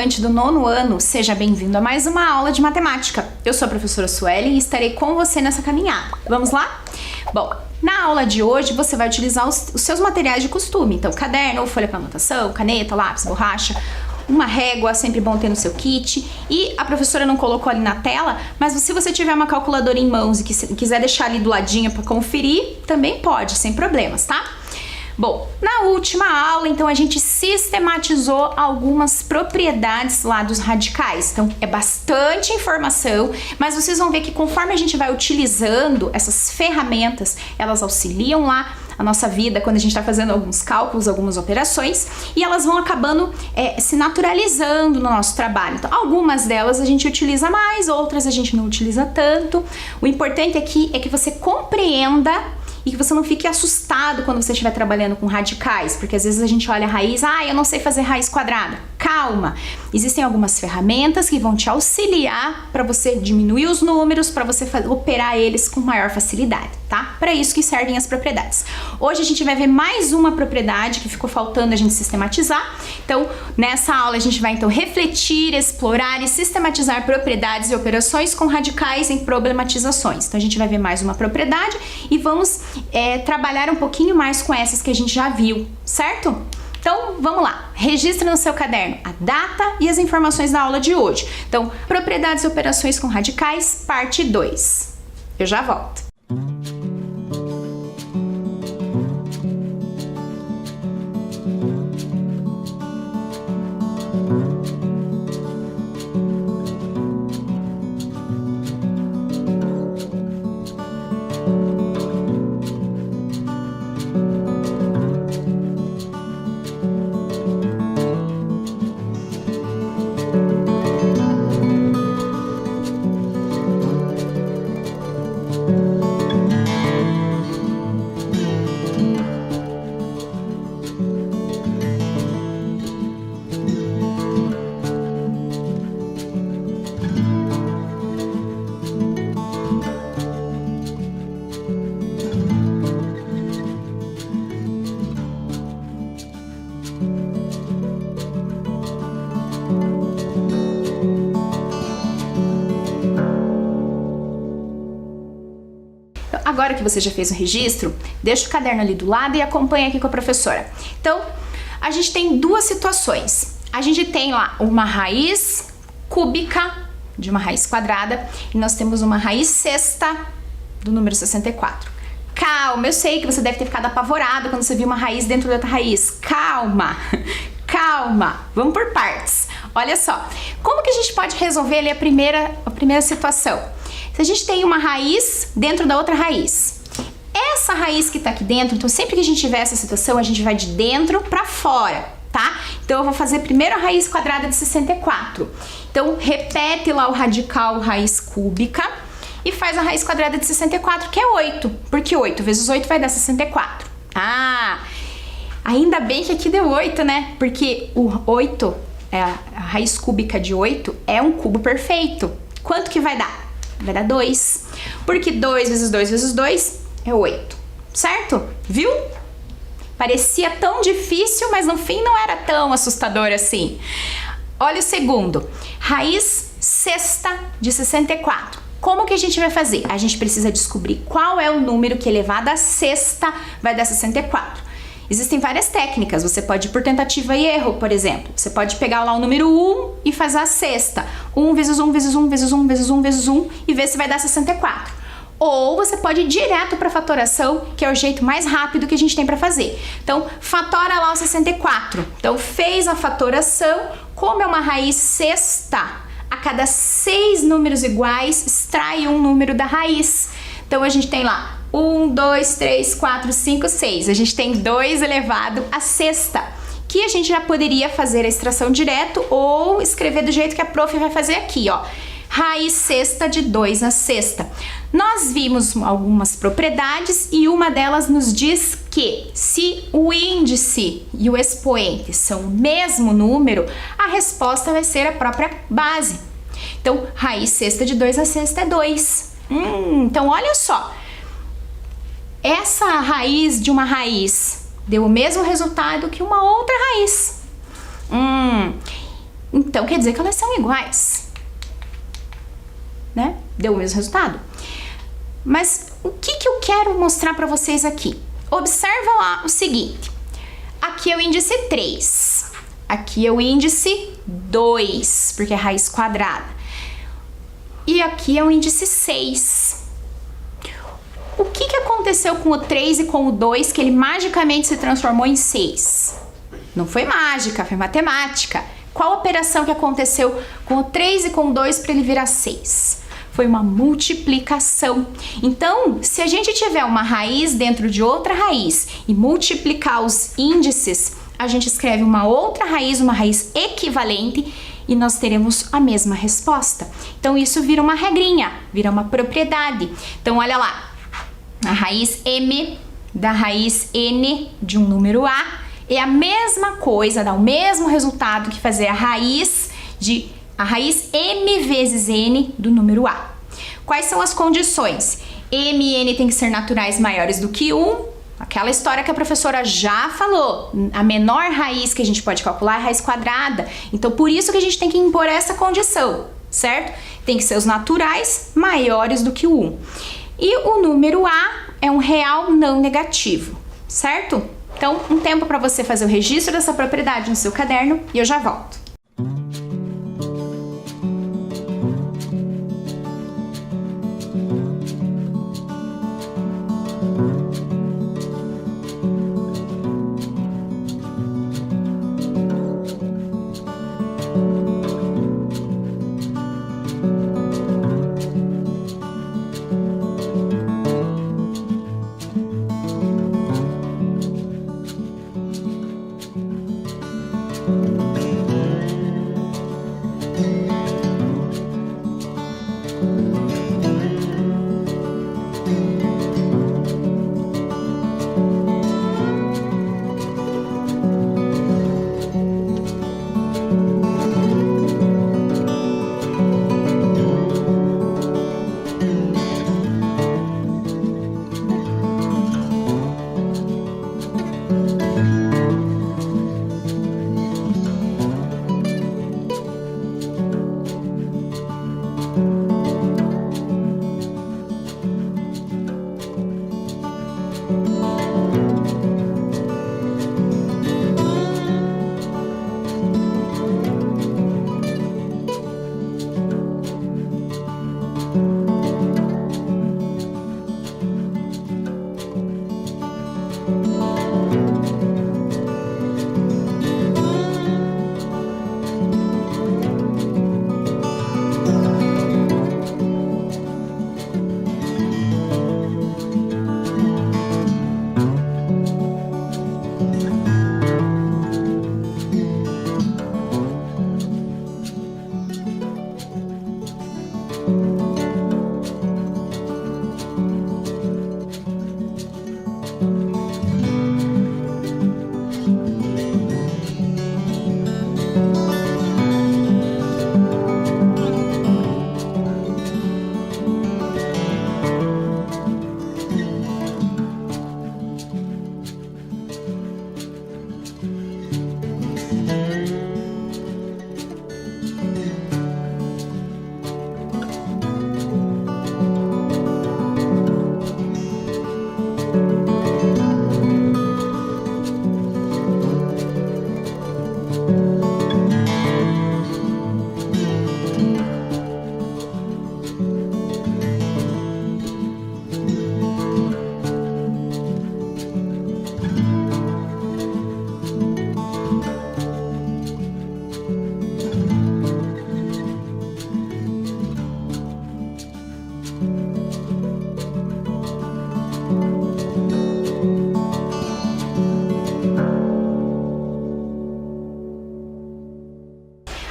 estudante do 9º ano, seja bem-vindo a mais uma aula de matemática. Eu sou a professora Suelen e estarei com você nessa caminhada. Vamos lá? Bom, na aula de hoje você vai utilizar os seus materiais de costume. Então, caderno, folha para anotação, caneta, lápis, borracha, uma régua, sempre bom ter no seu kit. E a professora não colocou ali na tela, mas se você tiver uma calculadora em mãos e quiser deixar ali do ladinho para conferir, também pode, sem problemas, tá? Bom, na última aula, então, a gente sistematizou algumas propriedades lá dos radicais. Então, é bastante informação, mas vocês vão ver que conforme a gente vai utilizando essas ferramentas, elas auxiliam lá a nossa vida quando a gente está fazendo alguns cálculos, algumas operações, e elas vão acabando se naturalizando no nosso trabalho. Então, algumas delas a gente utiliza mais, outras a gente não utiliza tanto. O importante aqui é que você compreenda e que você não fique assustado quando você estiver trabalhando com radicais, porque às vezes a gente olha a raiz, eu não sei fazer raiz quadrada. Calma! Existem algumas ferramentas que vão te auxiliar para você diminuir os números, para você operar eles com maior facilidade, tá? Para isso que servem as propriedades. Hoje a gente vai ver mais uma propriedade que ficou faltando a gente sistematizar. Então, nessa aula a gente vai então refletir, explorar e sistematizar propriedades e operações com radicais em problematizações. Então a gente vai ver mais uma propriedade e vamos trabalhar um pouquinho mais com essas que a gente já viu, certo? Então, vamos lá. Registre no seu caderno a data e as informações da aula de hoje. Então, propriedades e operações com radicais, parte 2. Eu já volto. Agora que você já fez o registro, deixa o caderno ali do lado e acompanha aqui com a professora. Então, a gente tem duas situações. A gente tem lá uma raiz cúbica de uma raiz quadrada e nós temos uma raiz sexta do número 64. Calma, eu sei que você deve ter ficado apavorado quando você viu uma raiz dentro da outra raiz. Calma, calma, vamos por partes. Olha só, como que a gente pode resolver ali a primeira situação? Se a gente tem uma raiz dentro da outra raiz, essa raiz que tá aqui dentro, então sempre que a gente tiver essa situação, a gente vai de dentro para fora, tá? Então eu vou fazer primeiro a raiz quadrada de 64. Então repete lá o radical raiz cúbica e faz a raiz quadrada de 64, que é 8, porque 8 vezes 8 vai dar 64. Ainda bem que aqui deu 8, né? Porque o 8, a raiz cúbica de 8 é um cubo perfeito. Quanto que vai dar? Vai dar 2, porque 2 vezes 2 vezes 2 é 8, certo? Viu? Parecia tão difícil, mas no fim não era tão assustador assim. Olha o segundo, raiz sexta de 64. Como que a gente vai fazer? A gente precisa descobrir qual é o número que elevado à sexta vai dar 64. Existem várias técnicas, você pode ir por tentativa e erro, por exemplo. Você pode pegar lá o número 1 e fazer a sexta. 1 vezes 1 vezes 1 vezes 1 vezes 1 vezes 1 e ver se vai dar 64. Ou você pode ir direto para a fatoração, que é o jeito mais rápido que a gente tem para fazer. Então, fatora lá o 64. Então, fez a fatoração, como é uma raiz sexta, a cada 6 números iguais, extrai um número da raiz. Então, a gente tem lá 1, 2, 3, 4, 5, 6. A gente tem 2 elevado à sexta, que a gente já poderia fazer a extração direto ou escrever do jeito que a prof vai fazer aqui, ó. Raiz sexta de 2 à sexta. Nós vimos algumas propriedades e uma delas nos diz que se o índice e o expoente são o mesmo número, a resposta vai ser a própria base. Então, raiz sexta de 2 à sexta é 2. Então, olha só. Essa raiz de uma raiz deu o mesmo resultado que uma outra raiz. Então quer dizer que elas são iguais, né? Deu o mesmo resultado. Mas o que eu quero mostrar para vocês aqui? Observa lá o seguinte. Aqui é o índice 3. Aqui é o índice 2, porque é raiz quadrada. E aqui é o índice 6. O que aconteceu com o 3 e com o 2 que ele magicamente se transformou em 6? Não foi mágica, foi matemática. Qual operação que aconteceu com o 3 e com o 2 para ele virar 6? Foi uma multiplicação. Então, se a gente tiver uma raiz dentro de outra raiz e multiplicar os índices, a gente escreve uma outra raiz, uma raiz equivalente, e nós teremos a mesma resposta. Então, isso vira uma regrinha, vira uma propriedade. Então, olha lá, a raiz m da raiz n de um número a é a mesma coisa, dá o mesmo resultado que fazer a raiz m vezes n do número a. Quais são as condições? M e n tem que ser naturais maiores do que 1. Aquela história que a professora já falou. A menor raiz que a gente pode calcular é a raiz quadrada. Então, por isso que a gente tem que impor essa condição, certo? Tem que ser os naturais maiores do que o 1. E o número a é um real não negativo, certo? Então, um tempo para você fazer o registro dessa propriedade no seu caderno e eu já volto.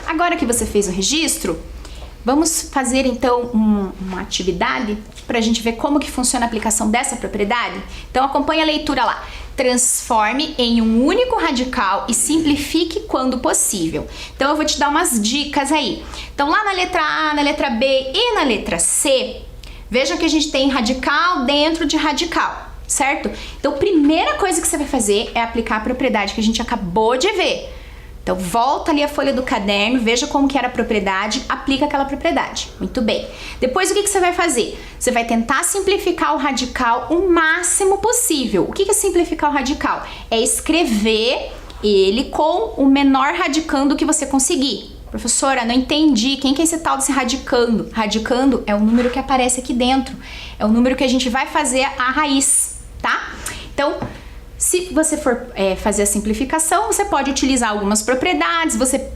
Agora que você fez o registro, vamos fazer então uma atividade para a gente ver como que funciona a aplicação dessa propriedade? Então acompanha a leitura lá. Transforme em um único radical e simplifique quando possível. Então eu vou te dar umas dicas aí. Então lá na letra A, na letra B e na letra C, veja que a gente tem radical dentro de radical, certo? Então a primeira coisa que você vai fazer é aplicar a propriedade que a gente acabou de ver. Então, volta ali a folha do caderno, veja como que era a propriedade, aplica aquela propriedade. Muito bem. Depois, o que você vai fazer? Você vai tentar simplificar o radical o máximo possível. O que é simplificar o radical? É escrever ele com o menor radicando que você conseguir. Professora, não entendi. Quem que é esse tal desse radicando? Radicando é o número que aparece aqui dentro. É o número que a gente vai fazer a raiz, tá? Então, se você for fazer a simplificação, você pode utilizar algumas propriedades, você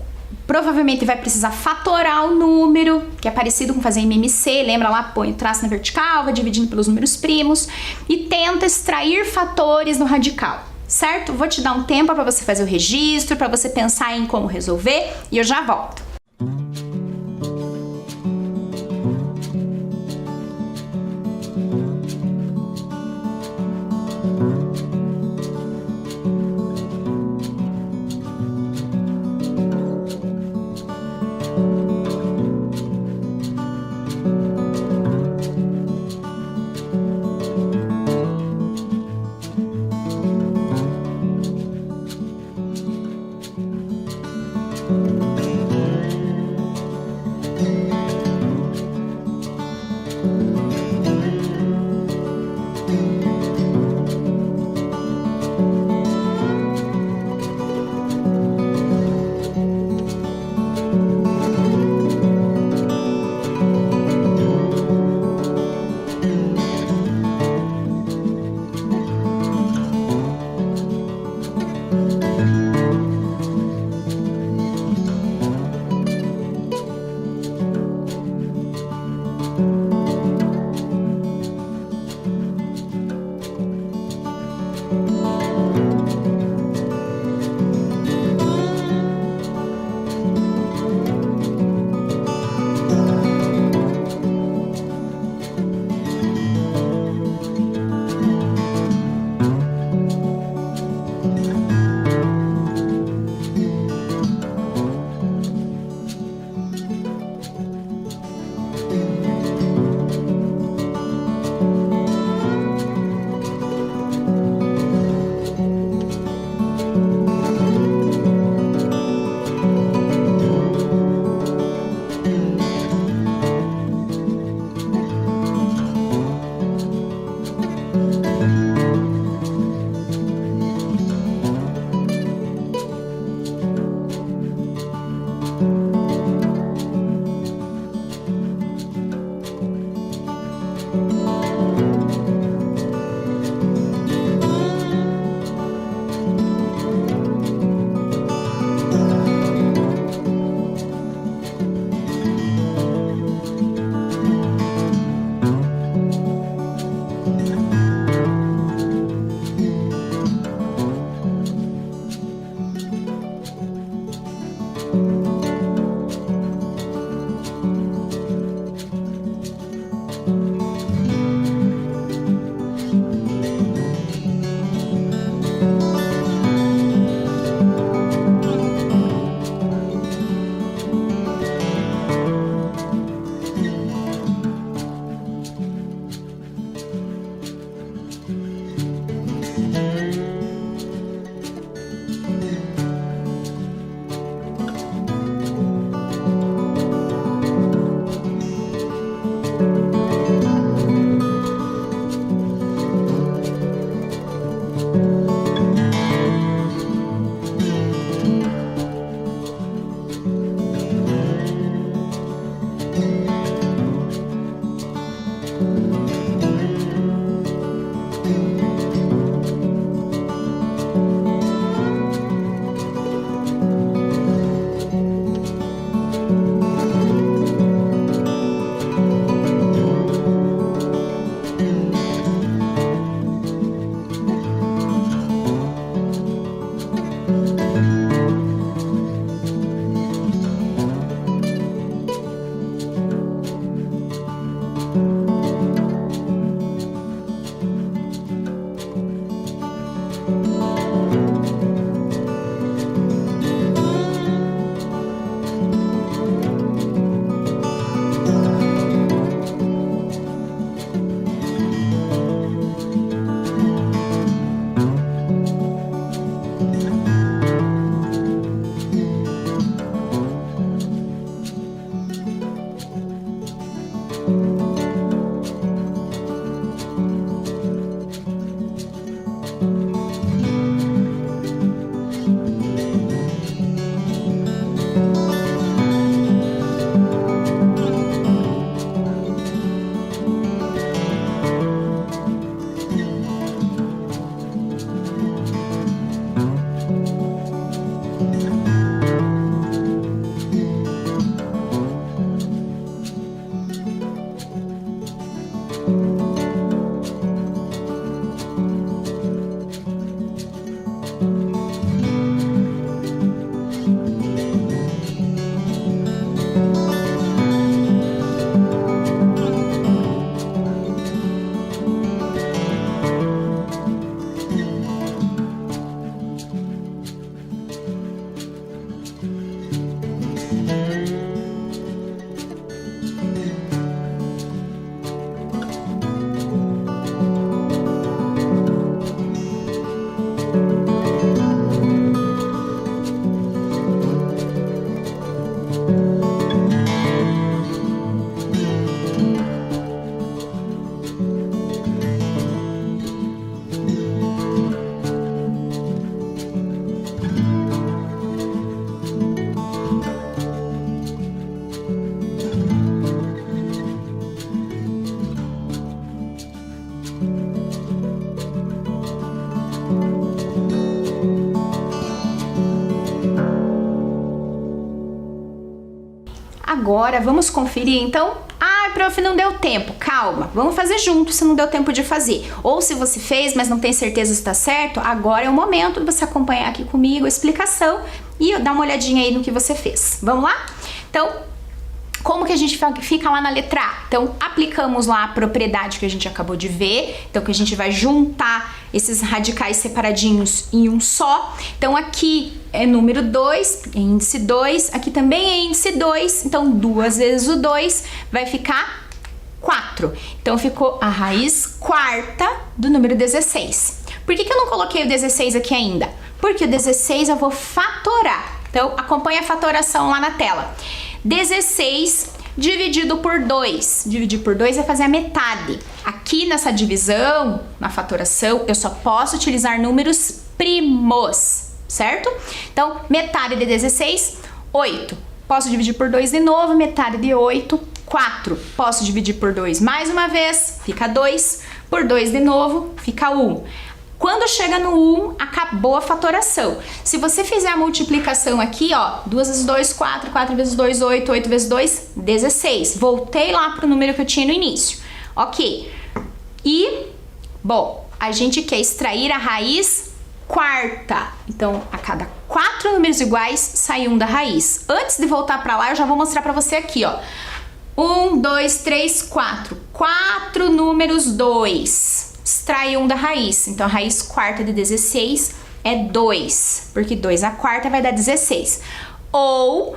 provavelmente vai precisar fatorar o número, que é parecido com fazer MMC, lembra lá? Põe o traço na vertical, vai dividindo pelos números primos e tenta extrair fatores no radical, certo? Vou te dar um tempo para você fazer o registro, para você pensar em como resolver e eu já volto. Agora, vamos conferir, então? Ah, prof, não deu tempo. Calma, vamos fazer junto se não deu tempo de fazer. Ou se você fez, mas não tem certeza se está certo, agora é o momento de você acompanhar aqui comigo a explicação e dar uma olhadinha aí no que você fez. Vamos lá? Então, como que a gente fica lá na letra A? Então, aplicamos lá a propriedade que a gente acabou de ver. Então, que a gente vai juntar esses radicais separadinhos em um só. Então, aqui é número 2, é índice 2. Aqui também é índice 2. Então, 2 vezes o 2 vai ficar 4. Então, ficou a raiz quarta do número 16. Por que eu não coloquei o 16 aqui ainda? Porque o 16 eu vou fatorar. Então, acompanha a fatoração lá na tela. 16 dividido por 2. Dividir por 2 é fazer a metade. Aqui nessa divisão, na fatoração, eu só posso utilizar números primos, certo? Então, metade de 16, 8. Posso dividir por 2 de novo, metade de 8, 4. Posso dividir por 2 mais uma vez, fica 2. Por 2 de novo, fica 1. Quando chega no 1, acabou a fatoração. Se você fizer a multiplicação aqui, ó, 2 vezes 2, 4, 4 vezes 2, 8, 8 vezes 2, 16. Voltei lá pro número que eu tinha no início. Ok. E, bom, a gente quer extrair a raiz quarta. Então, a cada 4 números iguais, sai um da raiz. Antes de voltar pra lá, eu já vou mostrar pra você aqui, ó. 1, 2, 3, 4. 4 números 2. Extrai um da raiz. Então, a raiz quarta de 16 é 2, porque 2 a quarta vai dar 16. Ou,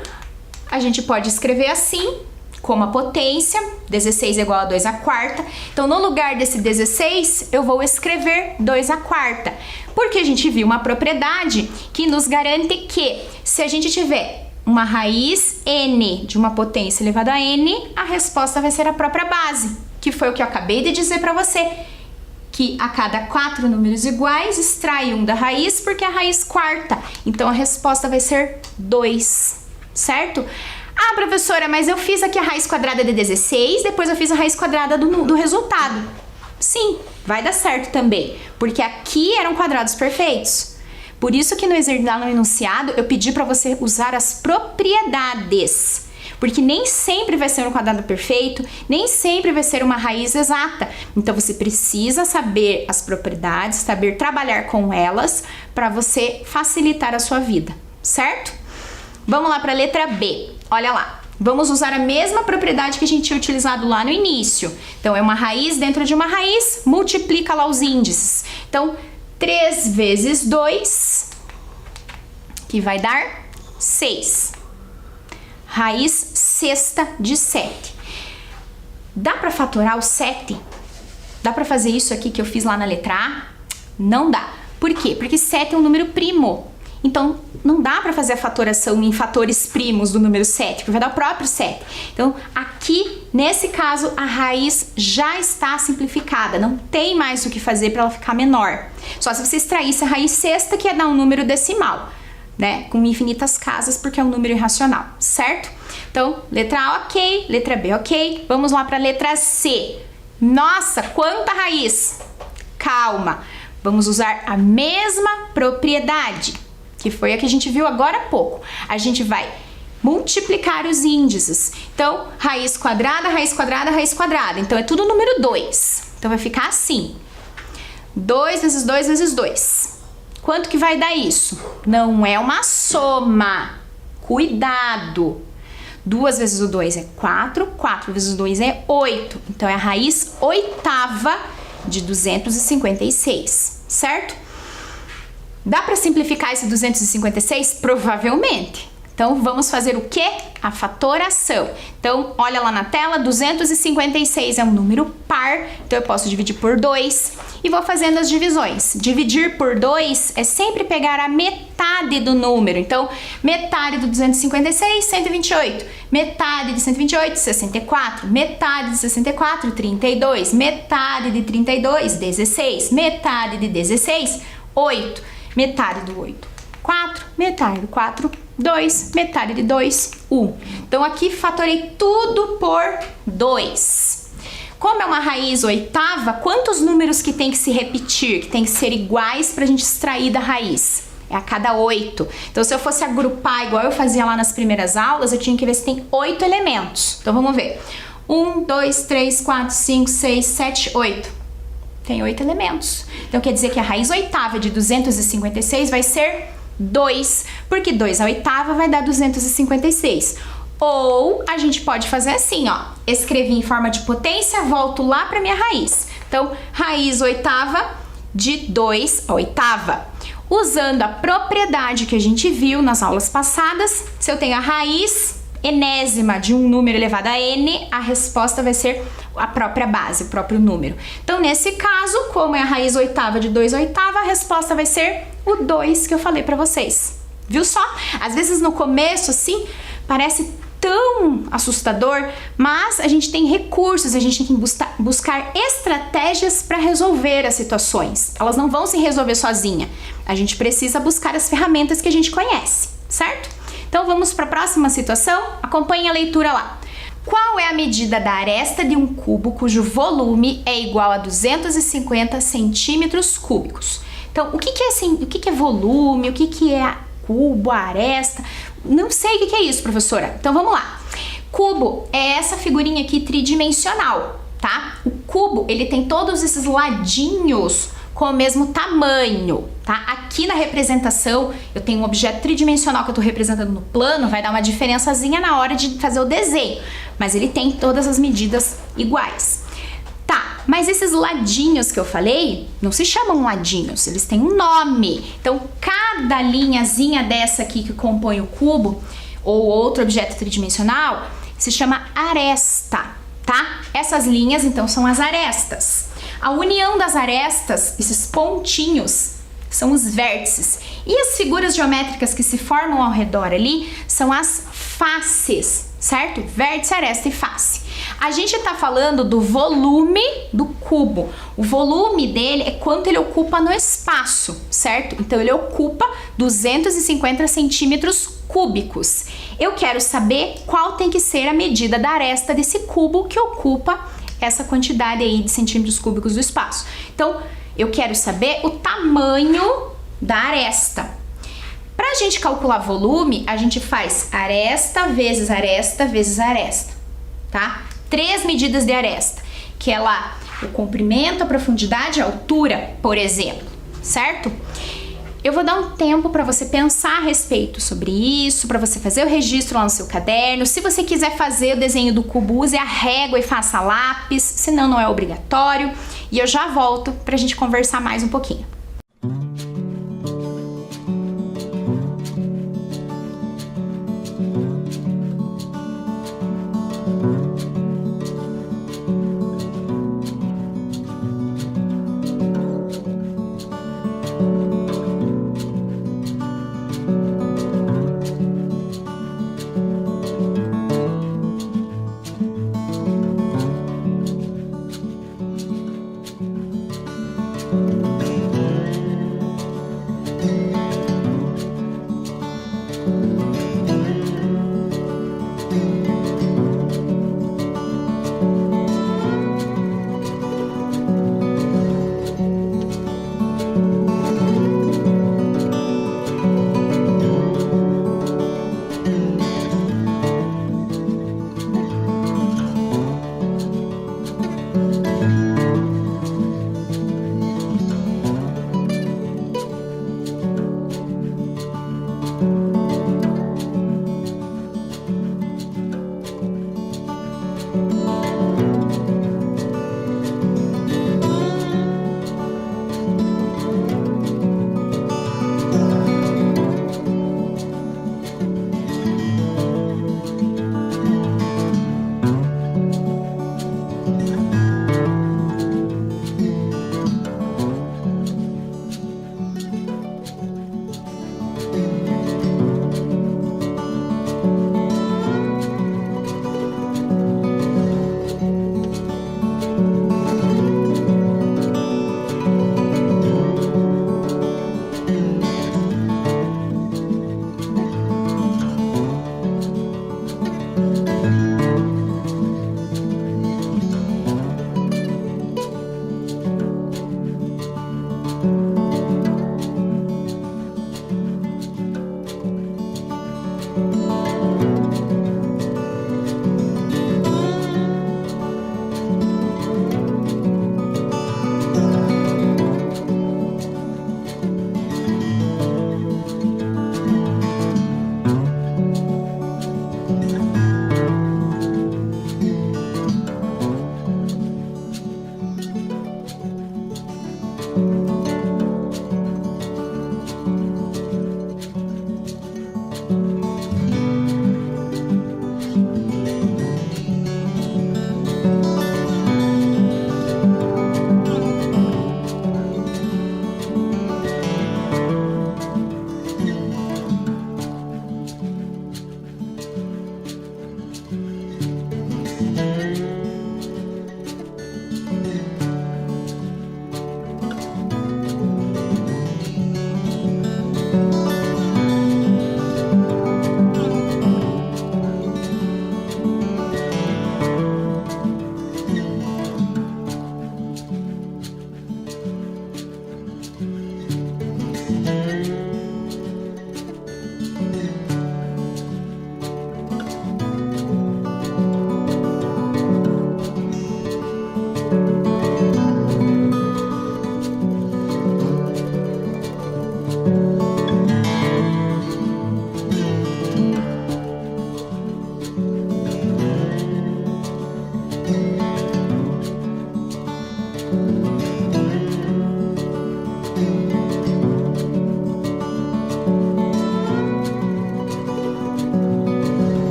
a gente pode escrever assim, como a potência, 16 é igual a 2 a quarta. Então, no lugar desse 16, eu vou escrever 2 a quarta. Porque a gente viu uma propriedade que nos garante que, se a gente tiver uma raiz n de uma potência elevada a n, a resposta vai ser a própria base, que foi o que eu acabei de dizer para você. Que a cada 4 números iguais, extrai um da raiz, porque é a raiz quarta. Então, a resposta vai ser 2, certo? Ah, professora, mas eu fiz aqui a raiz quadrada de 16, depois eu fiz a raiz quadrada do resultado. Sim, vai dar certo também, porque aqui eram quadrados perfeitos. Por isso que no enunciado eu pedi para você usar as propriedades. Porque nem sempre vai ser um quadrado perfeito, nem sempre vai ser uma raiz exata. Então, você precisa saber as propriedades, saber trabalhar com elas para você facilitar a sua vida, certo? Vamos lá para a letra B. Olha lá. Vamos usar a mesma propriedade que a gente tinha utilizado lá no início. Então, é uma raiz dentro de uma raiz, multiplica lá os índices. Então, 3 vezes 2, que vai dar 6. Raiz sexta de 7. Dá para fatorar o 7? Dá para fazer isso aqui que eu fiz lá na letra A? Não dá. Por quê? Porque 7 é um número primo. Então, não dá para fazer a fatoração em fatores primos do número 7, porque vai dar o próprio 7. Então, aqui, nesse caso, a raiz já está simplificada. Não tem mais o que fazer para ela ficar menor. Só se você extraísse a raiz sexta, que é dar um número decimal, né? Com infinitas casas, porque é um número irracional, certo? Então, letra A, ok. Letra B, ok. Vamos lá para a letra C. Nossa, quanta raiz! Calma. Vamos usar a mesma propriedade, que foi a que a gente viu agora há pouco. A gente vai multiplicar os índices. Então, raiz quadrada, raiz quadrada, raiz quadrada. Então, é tudo número 2. Então, vai ficar assim. 2 vezes 2 vezes 2. Quanto que vai dar isso? Não é uma soma. Cuidado. 2 vezes o 2 é 4. 4 vezes o 2 é 8. Então, é a raiz oitava de 256, certo? Dá para simplificar esse 256? Provavelmente. Então, vamos fazer o quê? A fatoração. Então, olha lá na tela, 256 é um número par, então eu posso dividir por 2 e vou fazendo as divisões. Dividir por 2 é sempre pegar a metade do número. Então, metade do 256, 128. Metade de 128, 64. Metade de 64, 32. Metade de 32, 16. Metade de 16, 8. Metade do 8, 4. Metade do 4, 2, metade de 2, 1. Então, aqui fatorei tudo por 2. Como é uma raiz oitava, quantos números que tem que se repetir, que tem que ser iguais para a gente extrair da raiz? é a cada 8. Então, se eu fosse agrupar igual eu fazia lá nas primeiras aulas, eu tinha que ver se tem 8 elementos. Então, vamos ver. 1, 2, 3, 4, 5, 6, 7, 8. Tem 8 elementos. Então, quer dizer que a raiz oitava de 256 vai ser 2, porque 2 à oitava vai dar 256. Ou a gente pode fazer assim, ó. Escrevi em forma de potência, volto lá para minha raiz. Então, raiz oitava de 2 à oitava. Usando a propriedade que a gente viu nas aulas passadas, se eu tenho a raiz enésima de um número elevado a n, a resposta vai ser a própria base, o próprio número. Então, nesse caso, como é a raiz oitava de 2 à oitava, a resposta vai ser o 2 que eu falei para vocês. Viu só? Às vezes no começo, assim, parece tão assustador, mas a gente tem recursos, a gente tem que buscar estratégias para resolver as situações. Elas não vão se resolver sozinha. A gente precisa buscar as ferramentas que a gente conhece, certo? Então vamos para a próxima situação? Acompanhe a leitura lá. Qual é a medida da aresta de um cubo cujo volume é igual a 250 centímetros cúbicos? Então, o que é volume? O que é cubo, aresta? Não sei o que é isso, professora. Então vamos lá. Cubo é essa figurinha aqui tridimensional, tá? O cubo, ele tem todos esses ladinhos com o mesmo tamanho, tá? Aqui na representação, eu tenho um objeto tridimensional que eu tô representando no plano, vai dar uma diferençazinha na hora de fazer o desenho, mas ele tem todas as medidas iguais. Tá, mas esses ladinhos que eu falei, não se chamam ladinhos, eles têm um nome. Então, cada linhazinha dessa aqui que compõe o cubo, ou outro objeto tridimensional, se chama aresta, tá? Essas linhas, então, são as arestas. A união das arestas, esses pontinhos, são os vértices. E as figuras geométricas que se formam ao redor ali são as faces, certo? Vértice, aresta e face. A gente tá falando do volume do cubo. O volume dele é quanto ele ocupa no espaço, certo? Então, ele ocupa 250 centímetros cúbicos. Eu quero saber qual tem que ser a medida da aresta desse cubo que ocupa essa quantidade aí de centímetros cúbicos do espaço. Então, eu quero saber o tamanho da aresta. Para a gente calcular volume, a gente faz aresta vezes aresta vezes aresta, tá? 3 medidas de aresta, que é lá o comprimento, a profundidade, a altura, por exemplo, certo? Eu vou dar um tempo para você pensar a respeito sobre isso, para você fazer o registro lá no seu caderno. Se você quiser fazer o desenho do cubo, use a régua e faça lápis, senão não é obrigatório. E eu já volto para a gente conversar mais um pouquinho.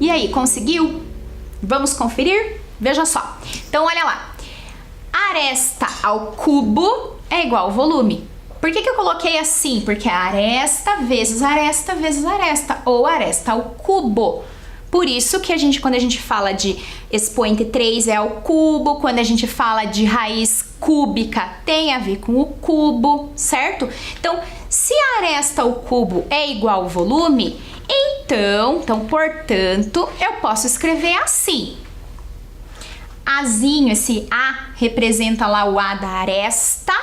E aí, conseguiu? Vamos conferir? Veja só. Então, olha lá. Aresta ao cubo é igual ao volume. Por que eu coloquei assim? Porque é aresta vezes aresta vezes aresta, ou aresta ao cubo. Por isso que quando a gente fala de expoente 3 é ao cubo, quando a gente fala de raiz cúbica tem a ver com o cubo, certo? Então, se a aresta ao cubo é igual ao volume, portanto, eu posso escrever assim. Azinho, esse A representa lá o A da aresta.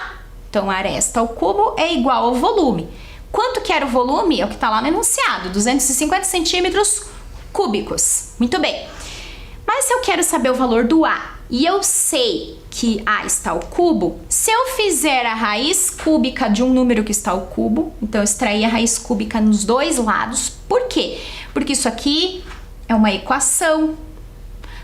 Então, a aresta ao cubo é igual ao volume. Quanto que era o volume? É o que está lá no enunciado, 250 centímetros cúbicos. Muito bem. Mas se eu quero saber o valor do A e eu sei que A está ao cubo, se eu fizer a raiz cúbica de um número que está ao cubo, então eu extrair a raiz cúbica nos dois lados. Por quê? Porque isso aqui é uma equação.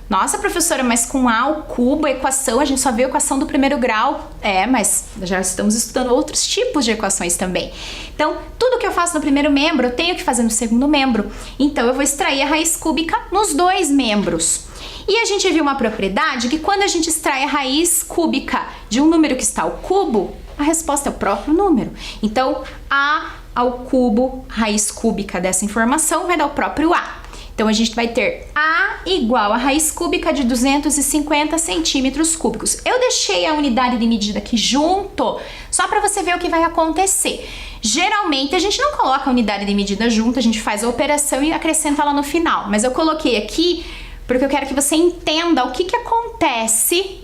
Nossa, professora, mas com A ao cubo, a equação, a gente só vê a equação do primeiro grau. Mas já estamos estudando outros tipos de equações também. Então, tudo que eu faço no primeiro membro, eu tenho que fazer no segundo membro. Então, eu vou extrair a raiz cúbica nos dois membros. E a gente viu uma propriedade que quando a gente extrai a raiz cúbica de um número que está ao cubo, a resposta é o próprio número. Então, A ao cubo, raiz cúbica dessa informação, vai dar o próprio A. Então, a gente vai ter A igual a raiz cúbica de 250 centímetros cúbicos. Eu deixei a unidade de medida aqui junto, só para você ver o que vai acontecer. Geralmente, a gente não coloca a unidade de medida junto, a gente faz a operação e acrescenta lá no final. Mas eu coloquei aqui porque eu quero que você entenda o que acontece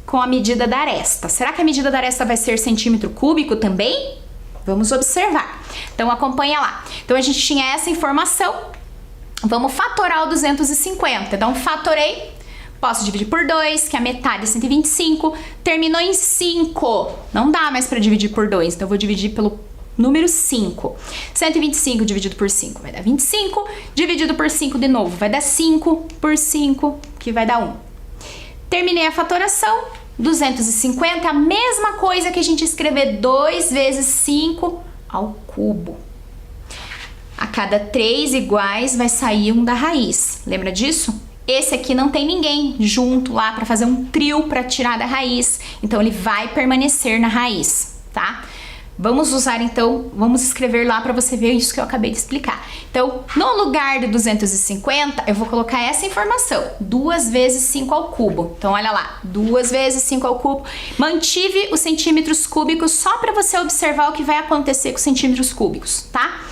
com a medida da aresta. Será que a medida da aresta vai ser centímetro cúbico também? Vamos observar. Então, acompanha lá. Então, a gente tinha essa informação. Vamos fatorar o 250. Então, fatorei. Posso dividir por 2, que é a metade de 125. Terminou em 5. Não dá mais para dividir por 2. Então, eu vou dividir pelo número 5. 125 dividido por 5 vai dar 25. Dividido por 5 de novo vai dar 5 por 5, que vai dar 1. Terminei a fatoração. 250 é a mesma coisa que a gente escrever 2 vezes 5 ao cubo. A cada 3 iguais vai sair um da raiz. Lembra disso? Esse aqui não tem ninguém junto lá para fazer um trio para tirar da raiz. Então, ele vai permanecer na raiz, tá? Vamos usar então, vamos escrever lá para você ver isso que eu acabei de explicar. Então, no lugar de 250, eu vou colocar essa informação, 2 vezes 5 ao cubo. Então, olha lá, 2 vezes 5 ao cubo. Mantive os centímetros cúbicos só para você observar o que vai acontecer com os centímetros cúbicos, tá?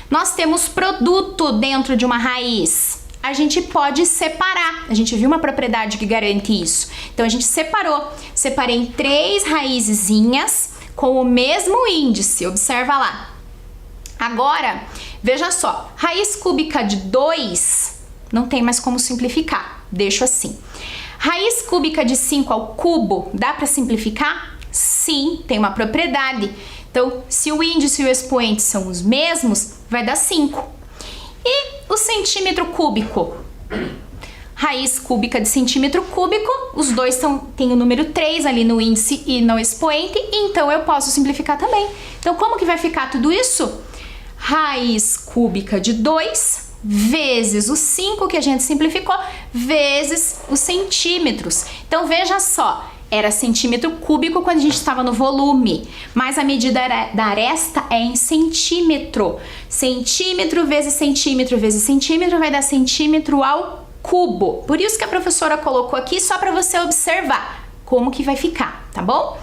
Nós temos produto dentro de uma raiz. A gente pode separar. A gente viu uma propriedade que garante isso. Então, a gente separou. Separei em 3 raizezinhas com o mesmo índice, observa lá. Agora, veja só, raiz cúbica de 2 não tem mais como simplificar, deixo assim. Raiz cúbica de 5 ao cubo, dá para simplificar? Sim, tem uma propriedade. Então, se o índice e o expoente são os mesmos, vai dar 5. E o centímetro cúbico? Raiz cúbica de centímetro cúbico, os dois têm o número 3 ali no índice e no expoente, então eu posso simplificar também. Então, como que vai ficar tudo isso? Raiz cúbica de 2 vezes o 5 que a gente simplificou, vezes os centímetros. Então, veja só, era centímetro cúbico quando a gente estava no volume, mas a medida da aresta é em centímetro. Centímetro vezes centímetro vezes centímetro vai dar centímetro ao cubo. Por isso que a professora colocou aqui só para você observar como que vai ficar, tá bom?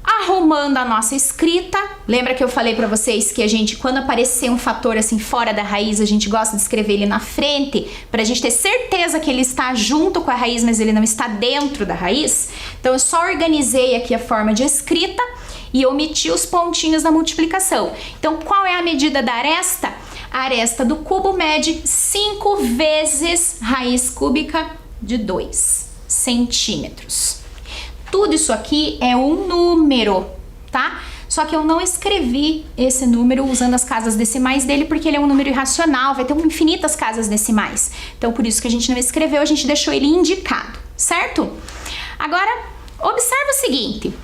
Arrumando a nossa escrita, lembra que eu falei para vocês que a gente, quando aparecer um fator assim fora da raiz, a gente gosta de escrever ele na frente, para a gente ter certeza que ele está junto com a raiz, mas ele não está dentro da raiz. Então eu só organizei aqui a forma de escrita e omiti os pontinhos da multiplicação. Então qual é a medida da aresta? A aresta do cubo mede 5 vezes raiz cúbica de 2 centímetros. Tudo isso aqui é um número, tá? Só que eu não escrevi esse número usando as casas decimais dele porque ele é um número irracional, vai ter infinitas casas decimais. Então, por isso que a gente não escreveu, a gente deixou ele indicado, certo? Agora, observa o seguinte.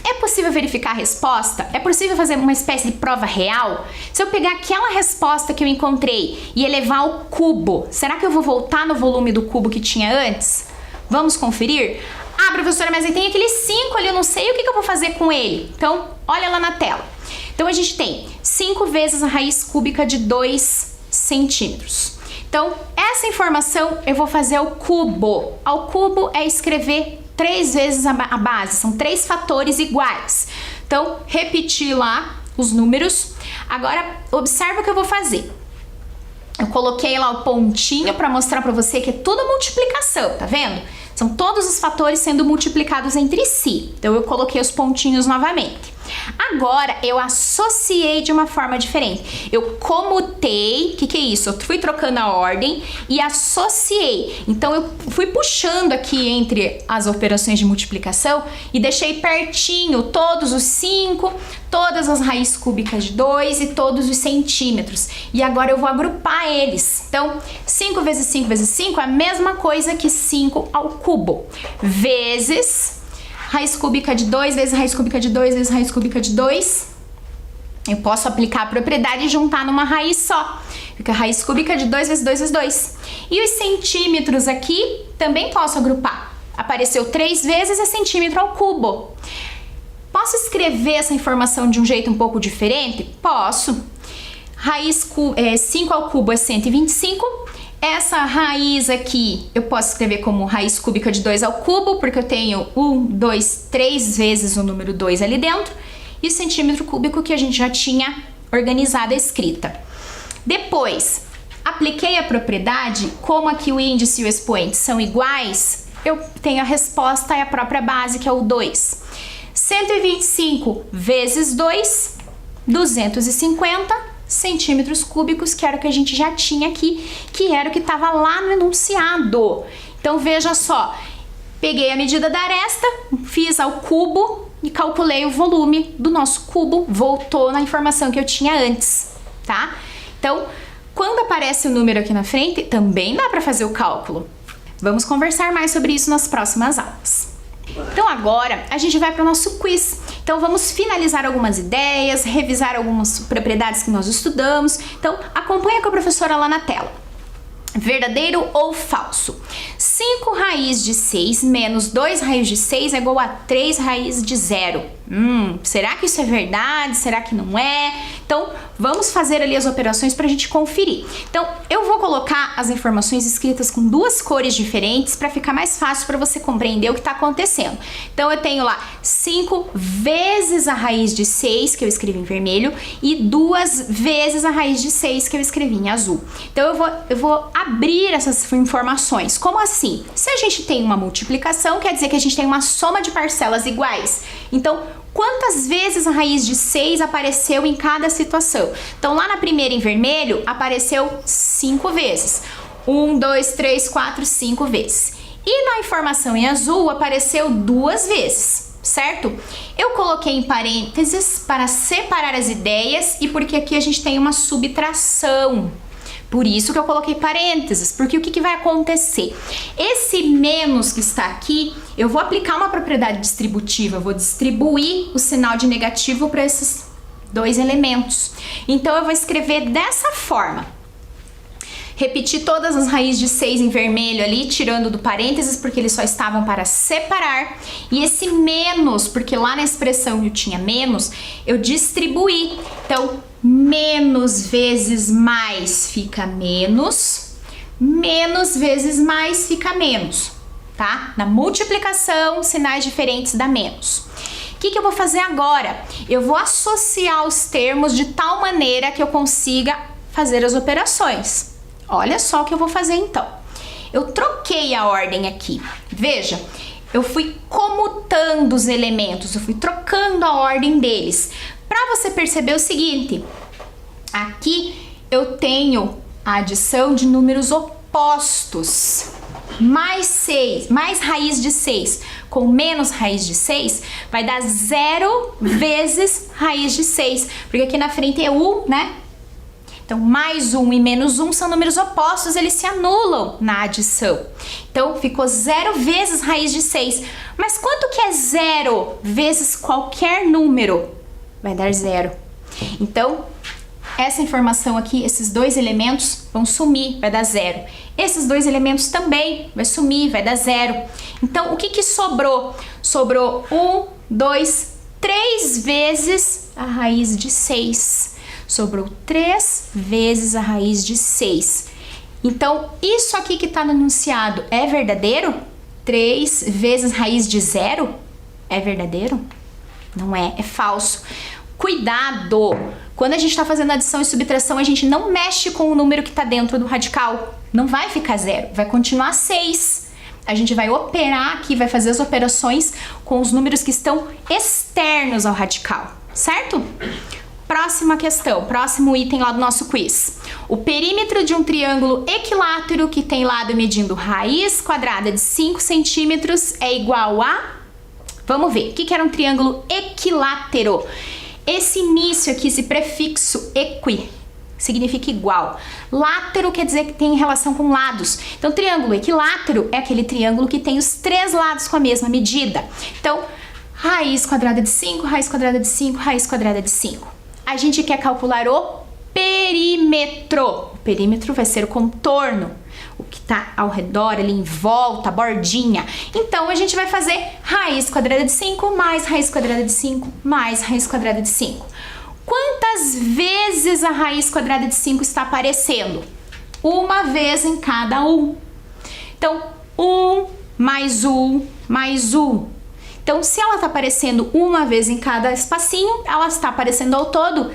É possível verificar a resposta? É possível fazer uma espécie de prova real? Se eu pegar aquela resposta que eu encontrei e elevar ao cubo, será que eu vou voltar no volume do cubo que tinha antes? Vamos conferir? Ah, professora, mas aí tem aquele 5 ali, eu não sei o que eu vou fazer com ele. Então, olha lá na tela. Então, a gente tem 5 vezes a raiz cúbica de 2 centímetros. Então, essa informação eu vou fazer ao cubo. Ao cubo é escrever 3 vezes a base, são 3 fatores iguais. Então, repetir lá os números. Agora, observa o que eu vou fazer. Eu coloquei lá o pontinho para mostrar para você que é tudo multiplicação, tá vendo? São todos os fatores sendo multiplicados entre si. Então, eu coloquei os pontinhos novamente. Agora, eu associei de uma forma diferente. Eu comutei, o que é isso? Eu fui trocando a ordem e associei. Então, eu fui puxando aqui entre as operações de multiplicação e deixei pertinho todos os 5, todas as raízes cúbicas de 2 e todos os centímetros. E agora eu vou agrupar eles. Então, 5 vezes 5 vezes 5 é a mesma coisa que 5 ao cubo, vezes raiz cúbica de 2 vezes raiz cúbica de 2 vezes raiz cúbica de 2. Eu posso aplicar a propriedade e juntar numa raiz só. Fica raiz cúbica de 2 vezes 2 vezes 2. E os centímetros aqui também posso agrupar. Apareceu 3 vezes é centímetro ao cubo. Posso escrever essa informação de um jeito um pouco diferente? Posso. 5 ao cubo é 125. Essa raiz aqui eu posso escrever como raiz cúbica de 2 ao cubo, porque eu tenho 1, 2, 3 vezes o número 2 ali dentro. E o centímetro cúbico que a gente já tinha organizado a escrita. Depois, apliquei a propriedade, como aqui o índice e o expoente são iguais, eu tenho a resposta e a própria base, que é o 2. 125 vezes 2, 250 centímetros cúbicos, que era o que a gente já tinha aqui, que era o que estava lá no enunciado. Então, veja só, peguei a medida da aresta, fiz ao cubo e calculei o volume do nosso cubo, voltou na informação que eu tinha antes, tá? Então, quando aparece o número aqui na frente, também dá para fazer o cálculo. Vamos conversar mais sobre isso nas próximas aulas. Então agora a gente vai para o nosso quiz. Então vamos finalizar algumas ideias, revisar algumas propriedades que nós estudamos. Então acompanha com a professora lá na tela. Verdadeiro ou falso? 5 raiz de 6 menos 2 raiz de 6 é igual a 3 raiz de 0. Será que isso é verdade? Será que não é? Então, vamos fazer ali as operações para a gente conferir. Então, eu vou colocar as informações escritas com duas cores diferentes para ficar mais fácil para você compreender o que está acontecendo. Então, eu tenho lá 5 vezes a raiz de 6, que eu escrevi em vermelho, e 2 vezes a raiz de 6, que eu escrevi em azul. Então, eu vou abrir essas informações. Como assim? Se a gente tem uma multiplicação, quer dizer que a gente tem uma soma de parcelas iguais. Então, quantas vezes a raiz de 6 apareceu em cada situação? Então, lá na primeira em vermelho, apareceu 5 vezes. 1, 2, 3, 4, 5 vezes. E na informação em azul, apareceu 2 vezes, certo? Eu coloquei em parênteses para separar as ideias e porque aqui a gente tem uma subtração. Por isso que eu coloquei parênteses, porque o que vai acontecer? Esse menos que está aqui, eu vou aplicar uma propriedade distributiva, eu vou distribuir o sinal de negativo para esses dois elementos. Então, eu vou escrever dessa forma. Repetir todas as raízes de 6 em vermelho ali, tirando do parênteses, porque eles só estavam para separar. E esse menos, porque lá na expressão eu tinha menos, eu distribuí. Então, menos vezes mais fica menos, menos vezes mais fica menos, tá? Na multiplicação, sinais diferentes dá menos. O que eu vou fazer agora? Eu vou associar os termos de tal maneira que eu consiga fazer as operações. Olha só o que eu vou fazer então. Eu troquei a ordem aqui. Veja, eu fui comutando os elementos, eu fui trocando a ordem deles. Para você perceber o seguinte, aqui eu tenho a adição de números opostos. Mais 6, mais raiz de 6 com menos raiz de 6 vai dar 0 vezes raiz de 6, porque aqui na frente é 1, né? Então, mais 1 e menos 1 são números opostos, eles se anulam na adição. Então, ficou 0 vezes raiz de 6. Mas quanto que é 0 vezes qualquer número? Vai dar 0. Então, essa informação aqui, esses dois elementos vão sumir, vai dar 0. Esses dois elementos também vai sumir, vai dar 0. Então, o que sobrou? Sobrou 1, 2, 3 vezes a raiz de 6. Sobrou 3 vezes a raiz de 6. Então, isso aqui que está no enunciado é verdadeiro? 3 vezes raiz de 0 é verdadeiro? Não é, é falso. Cuidado! Quando a gente está fazendo adição e subtração, a gente não mexe com o número que está dentro do radical. Não vai ficar 0, vai continuar 6. A gente vai operar aqui, vai fazer as operações com os números que estão externos ao radical, certo? Próxima questão, próximo item lá do nosso quiz. O perímetro de um triângulo equilátero que tem lado medindo raiz quadrada de 5 centímetros é igual a... Vamos ver, o que era um triângulo equilátero? Esse início aqui, esse prefixo equi, significa igual. Látero quer dizer que tem relação com lados. Então, triângulo equilátero é aquele triângulo que tem os 3 lados com a mesma medida. Então, raiz quadrada de 5, raiz quadrada de 5, raiz quadrada de 5. A gente quer calcular o perímetro. O perímetro vai ser o contorno, o que está ao redor, ali em volta, a bordinha. Então, a gente vai fazer raiz quadrada de 5 mais raiz quadrada de 5 mais raiz quadrada de 5. Quantas vezes a raiz quadrada de 5 está aparecendo? Uma vez em cada um. Então, 1 mais 1 mais 1. Então, se ela está aparecendo uma vez em cada espacinho, ela está aparecendo ao todo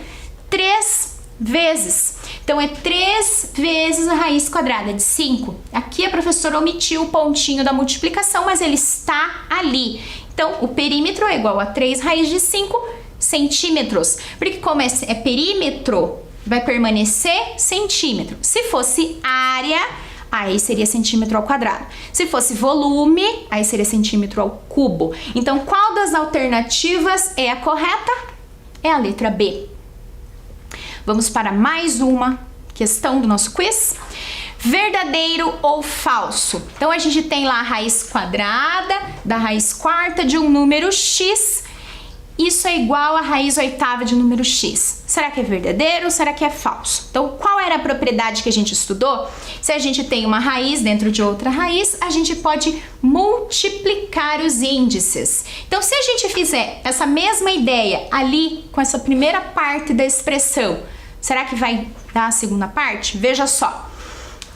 3 vezes. Então, é 3 vezes a raiz quadrada de 5. Aqui a professora omitiu o pontinho da multiplicação, mas ele está ali. Então, o perímetro é igual a 3 raiz de 5 centímetros. Porque como é perímetro, vai permanecer centímetro. Se fosse área, aí seria centímetro ao quadrado. Se fosse volume, aí seria centímetro ao cubo. Então, qual das alternativas é a correta? É a letra B. Vamos para mais uma questão do nosso quiz. Verdadeiro ou falso? Então, a gente tem lá a raiz quadrada da raiz quarta de um número x isso é igual a raiz oitava de número x. Será que é verdadeiro ou será que é falso? Então, qual era a propriedade que a gente estudou? Se a gente tem uma raiz dentro de outra raiz, a gente pode multiplicar os índices. Então, se a gente fizer essa mesma ideia ali com essa primeira parte da expressão, será que vai dar a segunda parte? Veja só.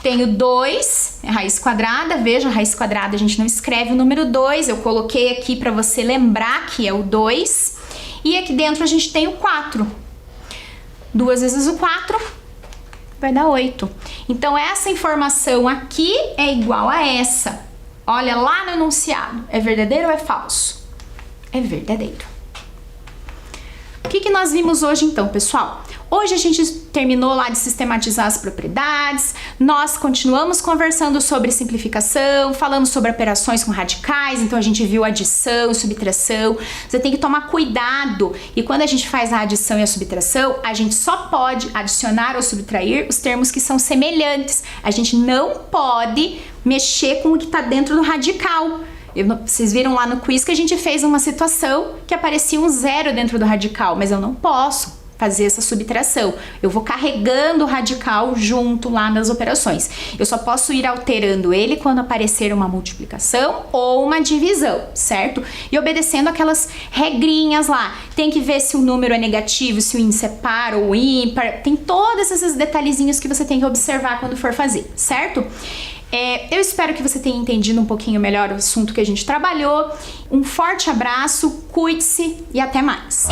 Tenho 2, raiz quadrada, veja, a raiz quadrada a gente não escreve o número 2, eu coloquei aqui para você lembrar que é o 2, e aqui dentro a gente tem o 4. 2 vezes o 4 vai dar 8. Então, essa informação aqui é igual a essa. Olha lá no enunciado, é verdadeiro ou é falso? É verdadeiro. O que nós vimos hoje então, pessoal? Hoje a gente terminou lá de sistematizar as propriedades, nós continuamos conversando sobre simplificação, falamos sobre operações com radicais, então a gente viu adição e subtração. Você tem que tomar cuidado, e quando a gente faz a adição e a subtração, a gente só pode adicionar ou subtrair os termos que são semelhantes. A gente não pode mexer com o que está dentro do radical. Vocês viram lá no quiz que a gente fez uma situação que aparecia um 0 dentro do radical, mas eu não posso fazer essa subtração. Eu vou carregando o radical junto lá nas operações. Eu só posso ir alterando ele quando aparecer uma multiplicação ou uma divisão, certo? E obedecendo aquelas regrinhas lá. Tem que ver se o número é negativo, se o índice é par ou ímpar. Tem todos esses detalhezinhos que você tem que observar quando for fazer, certo? Eu espero que você tenha entendido um pouquinho melhor o assunto que a gente trabalhou. Um forte abraço, cuide-se e até mais!